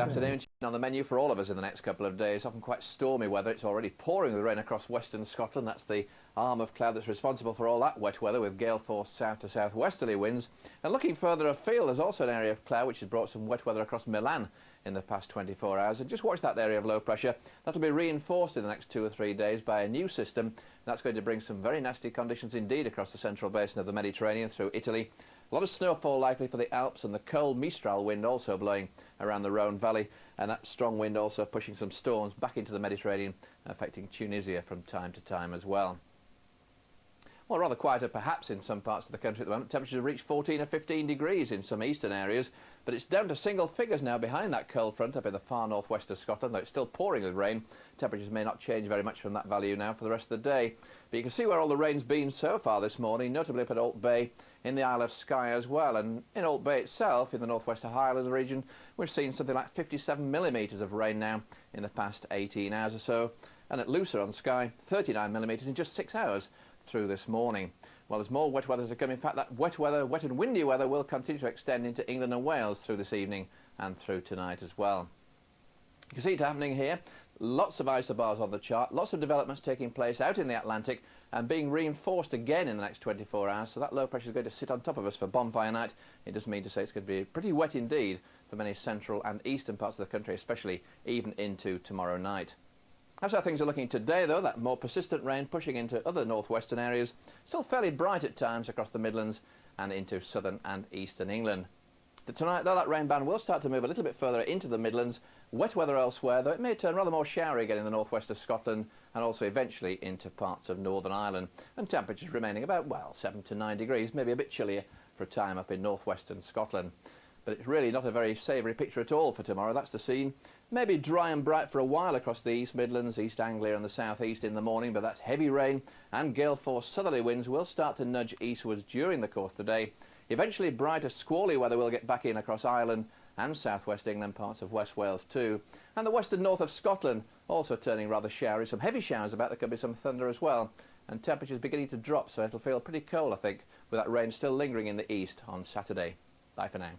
Good afternoon. On the menu for all of us in the next couple of days, often quite stormy weather. It's already pouring with rain across western Scotland. That's the arm of cloud that's responsible for all that wet weather, with gale force south to southwesterly winds. And looking further afield, there's also an area of cloud which has brought some wet weather across Milan in the past 24 hours. And just watch that area of low pressure. That'll be reinforced in the next 2 or 3 days by a new system. That's going to bring some very nasty conditions indeed across the central basin of the Mediterranean through Italy. A lot of snowfall likely for the Alps, and the cold Mistral wind also blowing around the Rhone Valley, and that strong wind also pushing some storms back into the Mediterranean, affecting Tunisia from time to time as well. Well, rather quieter perhaps in some parts of the country at the moment. Temperatures have reached 14 or 15 degrees in some eastern areas, but it's down to single figures now behind that cold front up in the far northwest of Scotland, though it's still pouring with rain. Temperatures may not change very much from that value now for the rest of the day. But you can see where all the rain's been so far this morning, notably up at Alt Bay, in the Isle of Skye as well. And in Alt Bay itself, in the northwest of Highlands region, we've seen something like 57 millimetres of rain now in the past 18 hours or so. And at Lucer on Skye, 39 millimetres in just 6 hours through this morning. Well, there's more wet weather to come. In fact, that wet and windy weather will continue to extend into England and Wales through this evening and through tonight as well. You can see it happening here. Lots of isobars on the chart, lots of developments taking place out in the Atlantic and being reinforced again in the next 24 hours. So that low pressure is going to sit on top of us for bonfire night. It does mean to say it's going to be pretty wet indeed for many central and eastern parts of the country, especially even into tomorrow night. That's how things are looking today, though. That more persistent rain pushing into other northwestern areas. Still fairly bright at times across the Midlands and into southern and eastern England. Tonight, though, that rain band will start to move a little bit further into the Midlands. Wet weather elsewhere, though it may turn rather more showery again in the northwest of Scotland and also eventually into parts of Northern Ireland. And temperatures remaining about, well, 7 to 9 degrees, maybe a bit chillier for a time up in northwestern Scotland. But it's really not a very savoury picture at all for tomorrow. That's the scene. Maybe dry and bright for a while across the East Midlands, East Anglia and the South East in the morning, but that heavy rain and gale force southerly winds will start to nudge eastwards during the course of the day. Eventually brighter squally weather will get back in across Ireland and southwest England, parts of West Wales too. And the western north of Scotland also turning rather showery. Some heavy showers about, there could be some thunder as well. And temperatures beginning to drop, so it'll feel pretty cold, I think, with that rain still lingering in the east on Saturday. Bye for now.